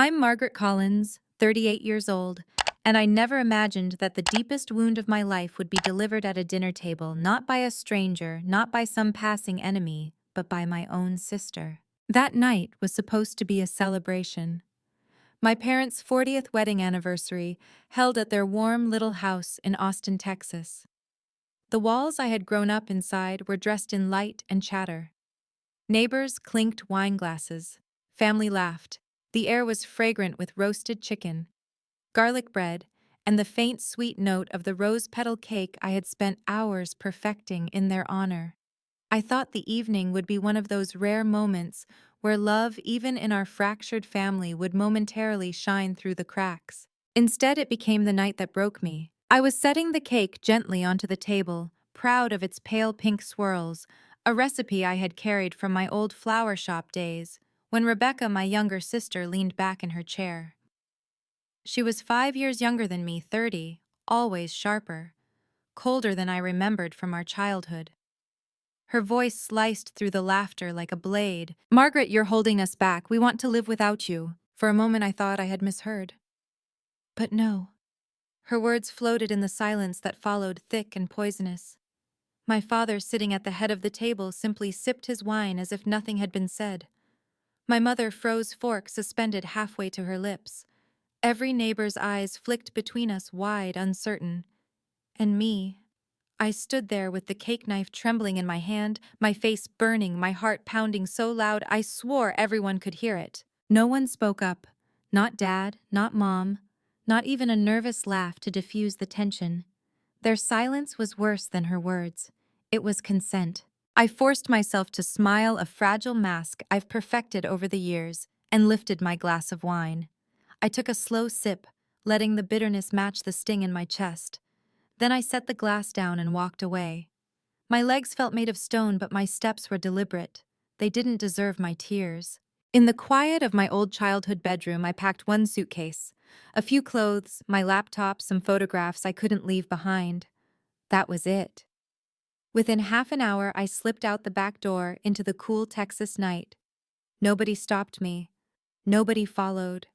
I'm Margaret Collins, 38 years old, and I never imagined that the deepest wound of my life would be delivered at a dinner table, not by a stranger, not by some passing enemy, but by my own sister. That night was supposed to be a celebration. My parents' 40th wedding anniversary, held at their warm little house in Austin, Texas. The walls I had grown up inside were dressed in light and chatter. Neighbors clinked wine glasses. Family laughed. The air was fragrant with roasted chicken, garlic bread, and the faint sweet note of the rose petal cake I had spent hours perfecting in their honor. I thought the evening would be one of those rare moments where love, even in our fractured family, would momentarily shine through the cracks. Instead, it became the night that broke me. I was setting the cake gently onto the table, proud of its pale pink swirls, a recipe I had carried from my old flower shop days, when Rebecca, my younger sister, leaned back in her chair. She was 5 years younger than me, 30, always sharper, colder than I remembered from our childhood. Her voice sliced through the laughter like a blade. "Margaret, you're holding us back. We want to live without you." For a moment I thought I had misheard. But no. Her words floated in the silence that followed, thick and poisonous. My father, sitting at the head of the table, simply sipped his wine as if nothing had been said. My mother froze fork suspended halfway to her lips. Every neighbor's eyes flicked between us, wide, uncertain. And me, I stood there with the cake knife trembling in my hand, my face burning, my heart pounding so loud I swore everyone could hear it. No one spoke up. Not Dad, not Mom, not even a nervous laugh to diffuse the tension. Their silence was worse than her words. It was consent. I forced myself to smile, a fragile mask I've perfected over the years, and lifted my glass of wine. I took a slow sip, letting the bitterness match the sting in my chest. Then I set the glass down and walked away. My legs felt made of stone, but my steps were deliberate. They didn't deserve my tears. In the quiet of my old childhood bedroom, I packed one suitcase. A few clothes, my laptop, some photographs I couldn't leave behind. That was it. Within half an hour, I slipped out the back door into the cool Texas night. Nobody stopped me. Nobody followed.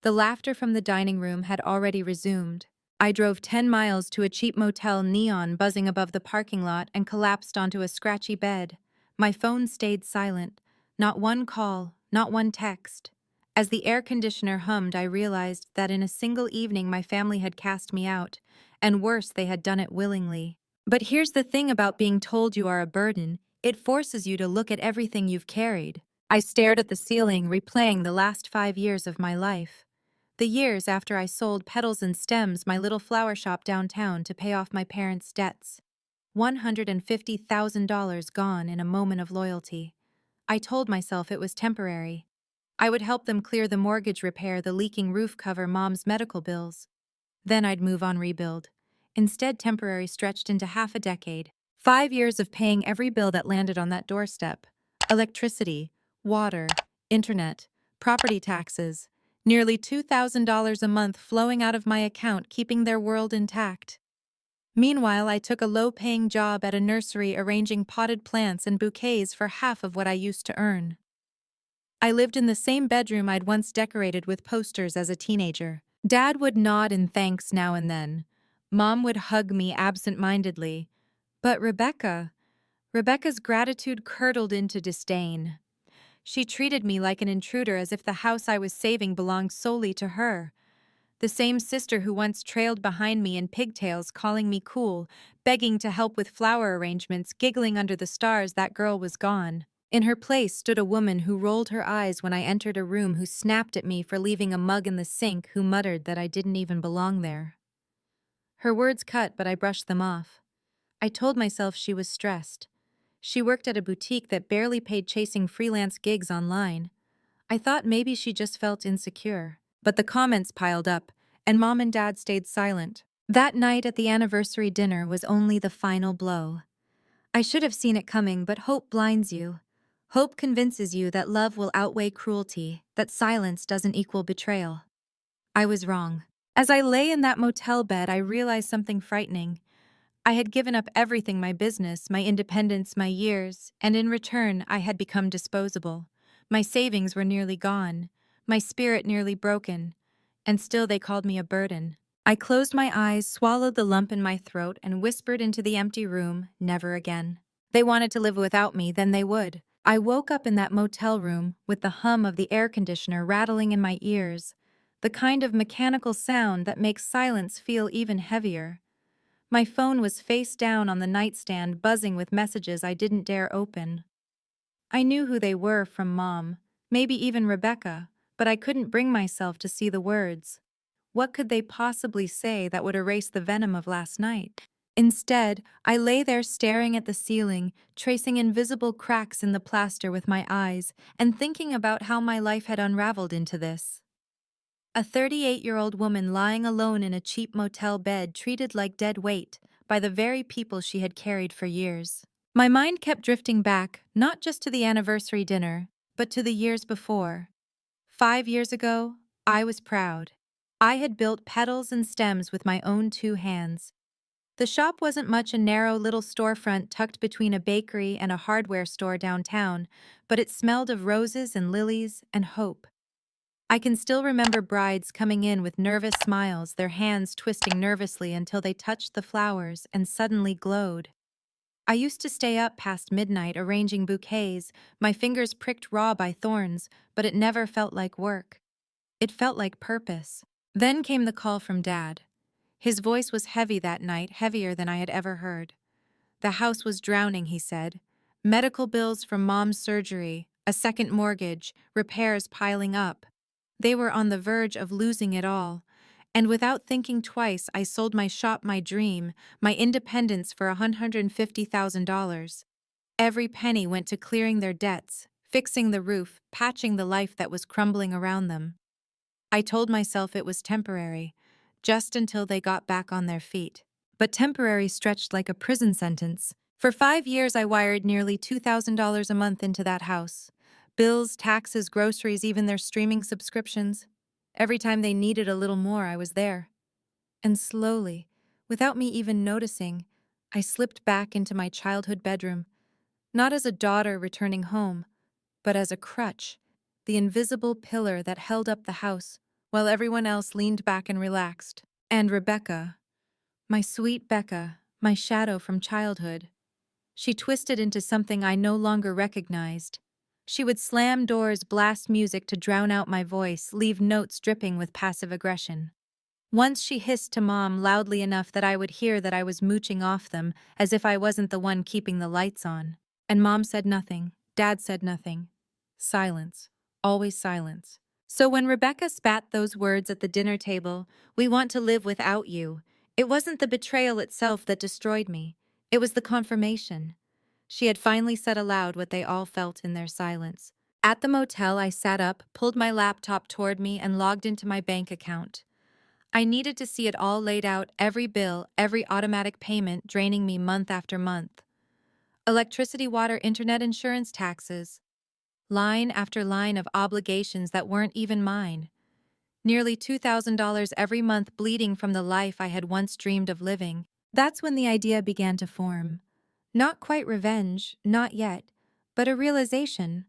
The laughter from the dining room had already resumed. I drove 10 miles to a cheap motel, neon buzzing above the parking lot, and collapsed onto a scratchy bed. My phone stayed silent. Not one call, not one text. As the air conditioner hummed, I realized that in a single evening my family had cast me out, and worse, they had done it willingly. But here's the thing about being told you are a burden: it forces you to look at everything you've carried. I stared at the ceiling, replaying the last 5 years of my life. The years after I sold Petals and Stems, my little flower shop downtown, to pay off my parents' debts. $150,000 gone in a moment of loyalty. I told myself it was temporary. I would help them clear the mortgage, repair the leaking roof, cover Mom's medical bills. Then I'd move on, rebuild. Instead, temporary stretched into half a decade. 5 years of paying every bill that landed on that doorstep. Electricity, water, internet, property taxes. Nearly $2,000 a month flowing out of my account, keeping their world intact. Meanwhile, I took a low-paying job at a nursery, arranging potted plants and bouquets for half of what I used to earn. I lived in the same bedroom I'd once decorated with posters as a teenager. Dad would nod in thanks now and then. Mom would hug me absent-mindedly. But Rebecca's gratitude curdled into disdain. She treated me like an intruder, as if the house I was saving belonged solely to her. The same sister who once trailed behind me in pigtails, calling me cool, begging to help with flower arrangements, giggling under the stars, that girl was gone. In her place stood a woman who rolled her eyes when I entered a room, who snapped at me for leaving a mug in the sink, who muttered that I didn't even belong there. Her words cut, but I brushed them off. I told myself she was stressed. She worked at a boutique that barely paid, chasing freelance gigs online. I thought maybe she just felt insecure. But the comments piled up, and Mom and Dad stayed silent. That night at the anniversary dinner was only the final blow. I should have seen it coming, but hope blinds you. Hope convinces you that love will outweigh cruelty, that silence doesn't equal betrayal. I was wrong. As I lay in that motel bed, I realized something frightening. I had given up everything: my business, my independence, my years, and in return I had become disposable. My savings were nearly gone. my spirit nearly broken, and still they called me a burden. I closed my eyes, swallowed the lump in my throat, and whispered into the empty room, never again. They wanted to live without me, then they would. I woke up in that motel room with the hum of the air conditioner rattling in my ears, the kind of mechanical sound that makes silence feel even heavier. My phone was face down on the nightstand, buzzing with messages I didn't dare open. I knew who they were from Mom, maybe even Rebecca, but I couldn't bring myself to see the words. What could they possibly say that would erase the venom of last night? Instead, I lay there staring at the ceiling, tracing invisible cracks in the plaster with my eyes, and thinking about how my life had unraveled into this. A 38-year-old woman lying alone in a cheap motel bed, treated like dead weight by the very people she had carried for years. My mind kept drifting back, not just to the anniversary dinner, but to the years before. 5 years ago, I was proud. I had built petals and stems with my own 2 hands. The shop wasn't much, a narrow little storefront tucked between a bakery and a hardware store downtown, but it smelled of roses and lilies and hope. I can still remember brides coming in with nervous smiles, their hands twisting nervously until they touched the flowers and suddenly glowed. I used to stay up past midnight arranging bouquets, my fingers pricked raw by thorns, but it never felt like work. It felt like purpose. Then came the call from Dad. His voice was heavy that night, heavier than I had ever heard. The house was drowning, he said. Medical bills from Mom's surgery, a second mortgage, repairs piling up. They were on the verge of losing it all. And without thinking twice, I sold my shop, my dream, my independence for $150,000. Every penny went to clearing their debts, fixing the roof, patching the life that was crumbling around them. I told myself it was temporary, just until they got back on their feet. But temporary stretched like a prison sentence. For 5 years, I wired nearly $2,000 a month into that house. Bills, taxes, groceries, even their streaming subscriptions. Every time they needed a little more, I was there. And slowly, without me even noticing, I slipped back into my childhood bedroom, not as a daughter returning home, but as a crutch, the invisible pillar that held up the house, while everyone else leaned back and relaxed. And Rebecca, my sweet Becca, my shadow from childhood, she twisted into something I no longer recognized. She would slam doors, blast music to drown out my voice, leave notes dripping with passive aggression. Once she hissed to Mom loudly enough that I would hear that I was mooching off them, as if I wasn't the one keeping the lights on. And Mom said nothing. Dad said nothing. Silence. Always silence. So when Rebecca spat those words at the dinner table, "We want to live without you," it wasn't the betrayal itself that destroyed me. It was the confirmation. She had finally said aloud what they all felt in their silence. At the motel, I sat up, pulled my laptop toward me, and logged into my bank account. I needed to see it all laid out, every bill, every automatic payment draining me month after month. Electricity, water, internet, insurance, taxes. Line after line of obligations that weren't even mine. Nearly $2,000 every month bleeding from the life I had once dreamed of living. That's when the idea began to form. Not quite revenge, not yet, but a realization.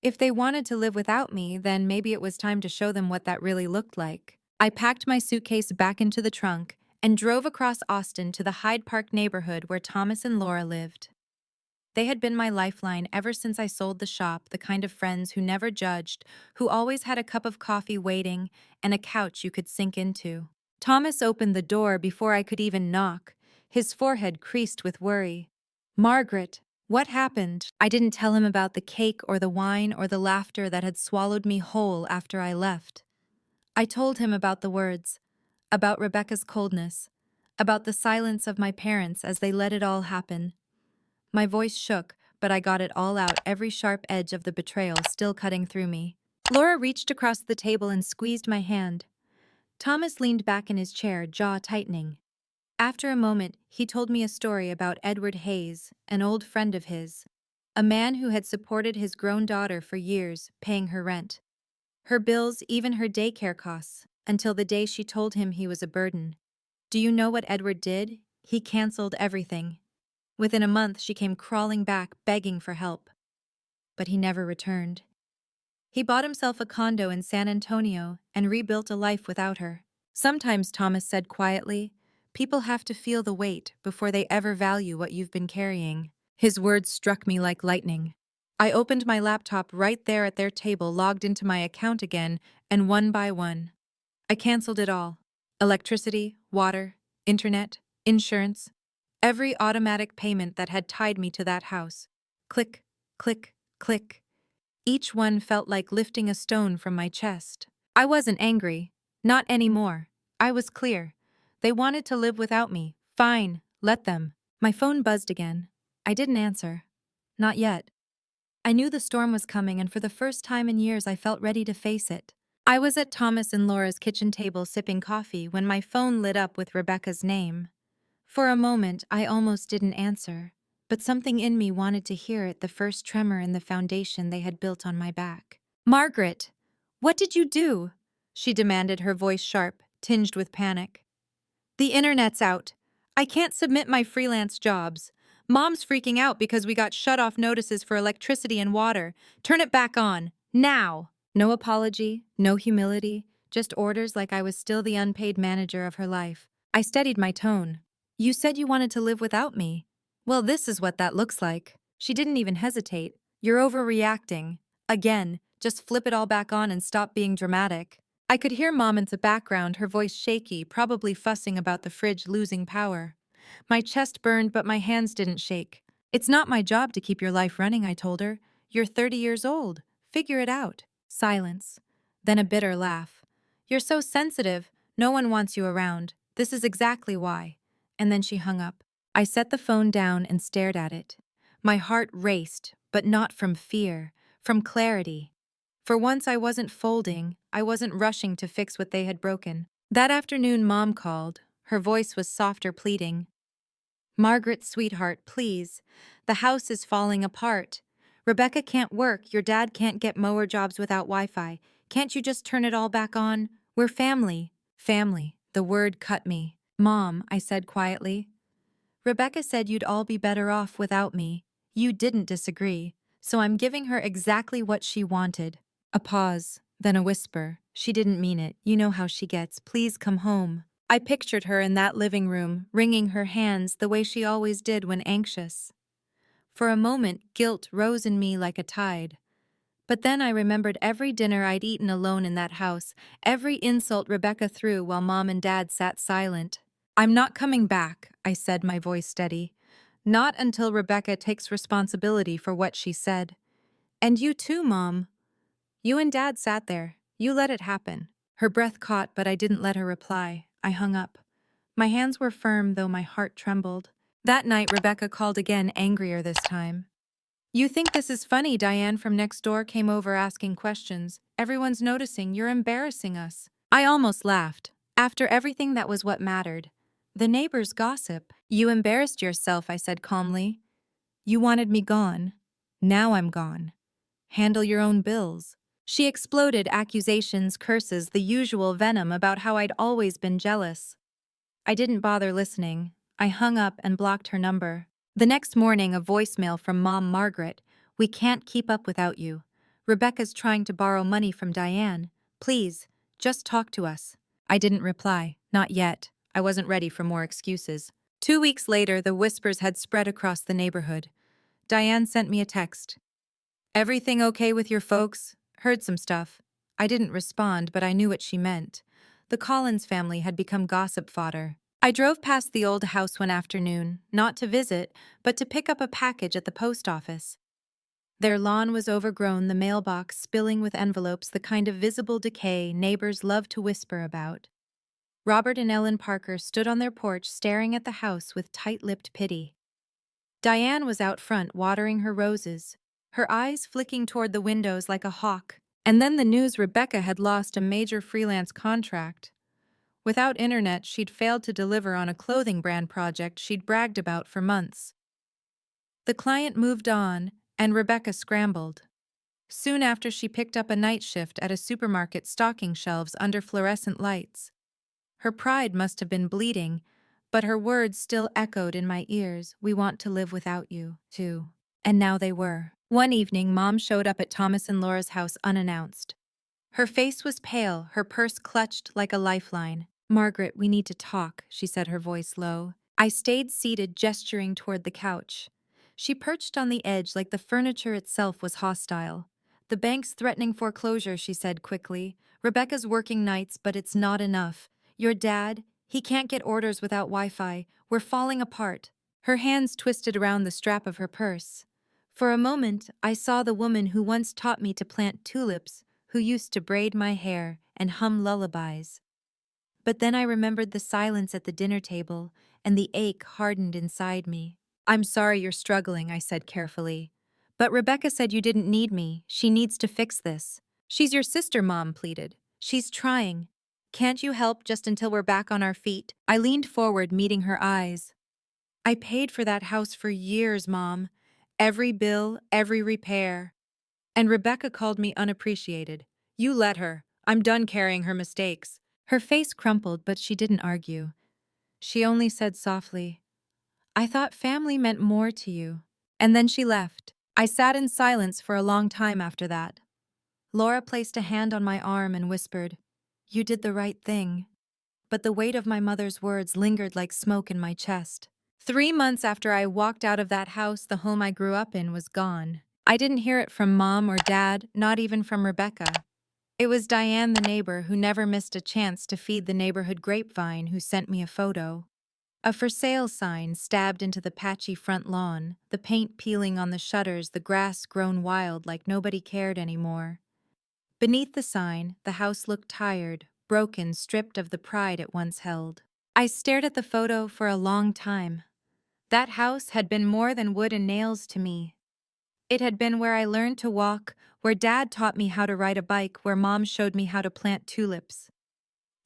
If they wanted to live without me, then maybe it was time to show them what that really looked like. I packed my suitcase back into the trunk and drove across Austin to the Hyde Park neighborhood where Thomas and Laura lived. They had been my lifeline ever since I sold the shop, the kind of friends who never judged, who always had a cup of coffee waiting and a couch you could sink into. Thomas opened the door before I could even knock, his forehead creased with worry. "Margaret, what happened?" I didn't tell him about the cake or the wine or the laughter that had swallowed me whole after I left. I told him about the words, about Rebecca's coldness, about the silence of my parents as they let it all happen. My voice shook, but I got it all out, every sharp edge of the betrayal still cutting through me. Laura reached across the table and squeezed my hand. Thomas leaned back in his chair, jaw tightening. After a moment, he told me a story about Edward Hayes, an old friend of his, a man who had supported his grown daughter for years, paying her rent, her bills, even her daycare costs, until the day she told him he was a burden. Do you know what Edward did? He canceled everything. Within a month, she came crawling back, begging for help. But he never returned. He bought himself a condo in San Antonio and rebuilt a life without her. Sometimes, Thomas said quietly, people have to feel the weight before they ever value what you've been carrying. His words struck me like lightning. I opened my laptop right there at their table, logged into my account again, and one by one, I canceled it all. Electricity, water, internet, insurance, every automatic payment that had tied me to that house. Click, click, click. Each one felt like lifting a stone from my chest. I wasn't angry. Not anymore. I was clear. They wanted to live without me. Fine, let them. My phone buzzed again. I didn't answer. Not yet. I knew the storm was coming, and for the first time in years I felt ready to face it. I was at Thomas and Laura's kitchen table sipping coffee when my phone lit up with Rebecca's name. For a moment, I almost didn't answer, but something in me wanted to hear it, the first tremor in the foundation they had built on my back. "Margaret, what did you do?" she demanded, her voice sharp, tinged with panic. "The internet's out. I can't submit my freelance jobs. Mom's freaking out because we got shut-off notices for electricity and water. Turn it back on. Now!" No apology, no humility, just orders like I was still the unpaid manager of her life. I steadied my tone. "You said you wanted to live without me. Well, this is what that looks like." She didn't even hesitate. "You're overreacting. Again, just flip it all back on and stop being dramatic." I could hear Mom in the background, her voice shaky, probably fussing about the fridge losing power. My chest burned, but my hands didn't shake. "It's not my job to keep your life running," I told her. "You're 30 years old. Figure it out." Silence. Then a bitter laugh. "You're so sensitive. No one wants you around. This is exactly why." And then she hung up. I set the phone down and stared at it. My heart raced, but not from fear, from clarity. For once I wasn't folding, I wasn't rushing to fix what they had broken. That afternoon Mom called. Her voice was softer, pleading. "Margaret, sweetheart, please. The house is falling apart. Rebecca can't work, your dad can't get mower jobs without Wi-Fi. Can't you just turn it all back on? We're family." Family. The word cut me. "Mom," I said quietly, "Rebecca said you'd all be better off without me. You didn't disagree, so I'm giving her exactly what she wanted." A pause, then a whisper. "She didn't mean it. You know how she gets. Please come home." I pictured her in that living room, wringing her hands the way she always did when anxious. For a moment, guilt rose in me like a tide. But then I remembered every dinner I'd eaten alone in that house, every insult Rebecca threw while Mom and Dad sat silent. "I'm not coming back," I said, my voice steady. "Not until Rebecca takes responsibility for what she said. And you too, Mom. You and Dad sat there. You let it happen." Her breath caught, but I didn't let her reply. I hung up. My hands were firm, though my heart trembled. That night, Rebecca called again, angrier this time. "You think this is funny?" Diane from next door came over asking questions. "Everyone's noticing. You're embarrassing us." I almost laughed. After everything, that was what mattered. The neighbors' gossip. "You embarrassed yourself," I said calmly. "You wanted me gone. Now I'm gone. Handle your own bills." She exploded, accusations, curses, the usual venom about how I'd always been jealous. I didn't bother listening. I hung up and blocked her number. The next morning, a voicemail from Mom. "Margaret, we can't keep up without you. Rebecca's trying to borrow money from Diane. Please, just talk to us." I didn't reply. Not yet. I wasn't ready for more excuses. 2 weeks later, the whispers had spread across the neighborhood. Diane sent me a text. "Everything okay with your folks? Heard some stuff." I didn't respond, but I knew what she meant. The Collins family had become gossip fodder. I drove past the old house one afternoon, not to visit, but to pick up a package at the post office. Their lawn was overgrown, the mailbox spilling with envelopes, the kind of visible decay neighbors love to whisper about. Robert and Ellen Parker stood on their porch staring at the house with tight-lipped pity. Diane was out front watering her roses, her eyes flicking toward the windows like a hawk. And then the news: Rebecca had lost a major freelance contract. Without internet, she'd failed to deliver on a clothing brand project she'd bragged about for months. The client moved on, and Rebecca scrambled. Soon after, she picked up a night shift at a supermarket, stocking shelves under fluorescent lights. Her pride must have been bleeding, but her words still echoed in my ears. "We want to live without you, too." And now they were. One evening, Mom showed up at Thomas and Laura's house unannounced. Her face was pale, her purse clutched like a lifeline. "Margaret, we need to talk," she said, her voice low. I stayed seated, gesturing toward the couch. She perched on the edge like the furniture itself was hostile. "The bank's threatening foreclosure," she said quickly. "Rebecca's working nights, but it's not enough. Your dad, he can't get orders without Wi-Fi. We're falling apart." Her hands twisted around the strap of her purse. For a moment, I saw the woman who once taught me to plant tulips, who used to braid my hair and hum lullabies. But then I remembered the silence at the dinner table, and the ache hardened inside me. "I'm sorry you're struggling," I said carefully. "But Rebecca said you didn't need me. She needs to fix this." "She's your sister," Mom pleaded. "She's trying. Can't you help just until we're back on our feet?" I leaned forward, meeting her eyes. "I paid for that house for years, Mom. Every bill, every repair. And Rebecca called me unappreciated. You let her. I'm done carrying her mistakes." Her face crumpled, but she didn't argue. She only said softly, "I thought family meant more to you." And then she left. I sat in silence for a long time after that. Laura placed a hand on my arm and whispered, "You did the right thing." But the weight of my mother's words lingered like smoke in my chest. 3 months after I walked out of that house, the home I grew up in was gone. I didn't hear it from Mom or Dad, not even from Rebecca. It was Diane, the neighbor, who never missed a chance to feed the neighborhood grapevine, who sent me a photo. A for sale sign stabbed into the patchy front lawn, the paint peeling on the shutters, the grass grown wild like nobody cared anymore. Beneath the sign, the house looked tired, broken, stripped of the pride it once held. I stared at the photo for a long time. That house had been more than wood and nails to me. It had been where I learned to walk, where Dad taught me how to ride a bike, where Mom showed me how to plant tulips.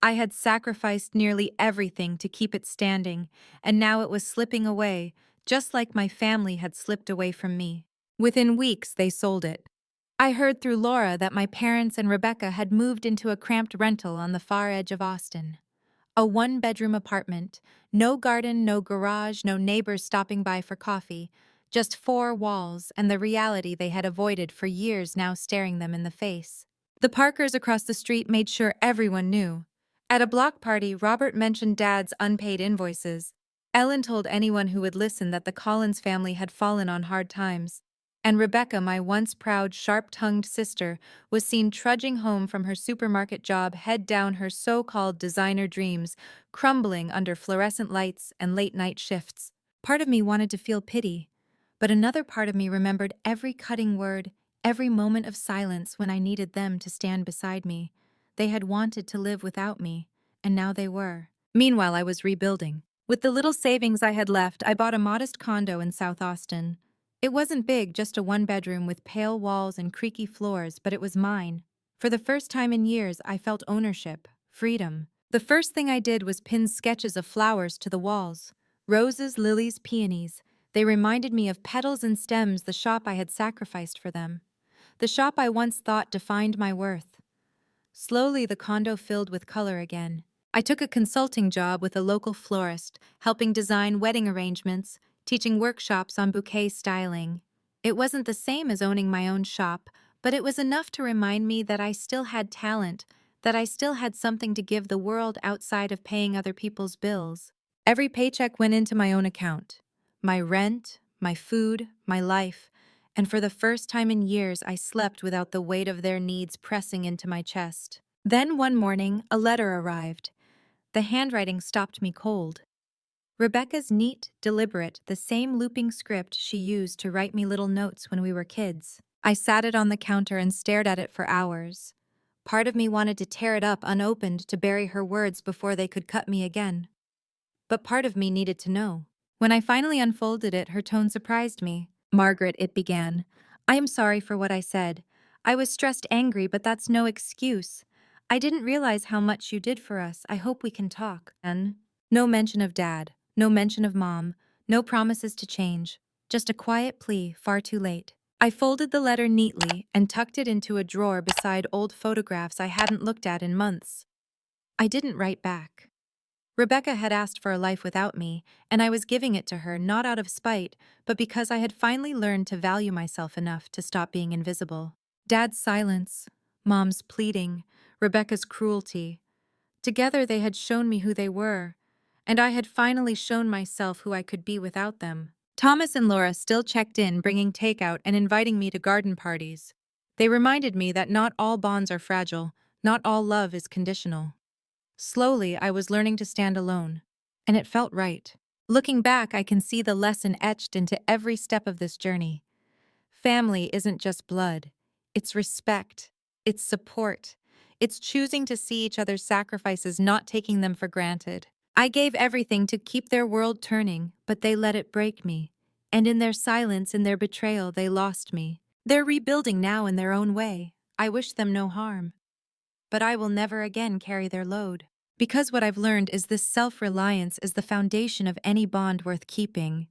I had sacrificed nearly everything to keep it standing, and now it was slipping away, just like my family had slipped away from me. Within weeks, they sold it. I heard through Laura that my parents and Rebecca had moved into a cramped rental on the far edge of Austin. A one-bedroom apartment, no garden, no garage, no neighbors stopping by for coffee, just four walls and the reality they had avoided for years now staring them in the face. The Parkers across the street made sure everyone knew. At a block party, Robert mentioned Dad's unpaid invoices. Ellen told anyone who would listen that the Collins family had fallen on hard times. And Rebecca, my once proud, sharp-tongued sister, was seen trudging home from her supermarket job, head down, her so-called designer dreams, crumbling under fluorescent lights and late-night shifts. Part of me wanted to feel pity, but another part of me remembered every cutting word, every moment of silence when I needed them to stand beside me. They had wanted to live without me, and now they were. Meanwhile, I was rebuilding. With the little savings I had left, I bought a modest condo in South Austin. It wasn't big, just a one-bedroom with pale walls and creaky floors, but it was mine. For the first time in years, I felt ownership, freedom. The first thing I did was pin sketches of flowers to the walls. Roses, lilies, peonies. They reminded me of petals and stems, the shop I had sacrificed for them. The shop I once thought defined my worth. Slowly, the condo filled with color again. I took a consulting job with a local florist, helping design wedding arrangements, teaching workshops on bouquet styling. It wasn't the same as owning my own shop, but it was enough to remind me that I still had talent, that I still had something to give the world outside of paying other people's bills. Every paycheck went into my own account. My rent, my food, my life, and for the first time in years I slept without the weight of their needs pressing into my chest. Then one morning, a letter arrived. The handwriting stopped me cold. Rebecca's neat, deliberate, the same looping script she used to write me little notes when we were kids. I sat it on the counter and stared at it for hours. Part of me wanted to tear it up unopened to bury her words before they could cut me again. But part of me needed to know. When I finally unfolded it, her tone surprised me. "Margaret," it began, "I am sorry for what I said. I was stressed, angry, but that's no excuse. I didn't realize how much you did for us. I hope we can talk." And no mention of Dad, no mention of Mom, no promises to change. Just a quiet plea, far too late. I folded the letter neatly and tucked it into a drawer beside old photographs I hadn't looked at in months. I didn't write back. Rebecca had asked for a life without me, and I was giving it to her not out of spite, but because I had finally learned to value myself enough to stop being invisible. Dad's silence, Mom's pleading, Rebecca's cruelty. Together they had shown me who they were, and I had finally shown myself who I could be without them. Thomas and Laura still checked in, bringing takeout and inviting me to garden parties. They reminded me that not all bonds are fragile, not all love is conditional. Slowly, I was learning to stand alone, and it felt right. Looking back, I can see the lesson etched into every step of this journey. Family isn't just blood, it's respect, it's support, it's choosing to see each other's sacrifices, not taking them for granted. I gave everything to keep their world turning, but they let it break me. And in their silence, in their betrayal, they lost me. They're rebuilding now in their own way. I wish them no harm. But I will never again carry their load. Because what I've learned is this self-reliance is the foundation of any bond worth keeping.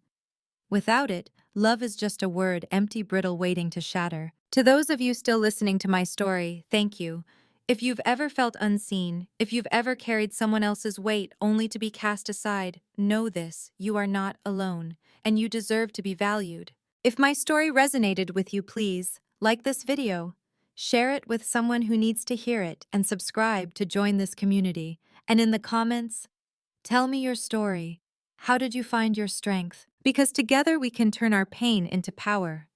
Without it, love is just a word, empty, brittle, waiting to shatter. To those of you still listening to my story, thank you. If you've ever felt unseen, if you've ever carried someone else's weight only to be cast aside, know this: you are not alone, and you deserve to be valued. If my story resonated with you, please like this video, share it with someone who needs to hear it, and subscribe to join this community. And in the comments, tell me your story. How did you find your strength? Because together we can turn our pain into power.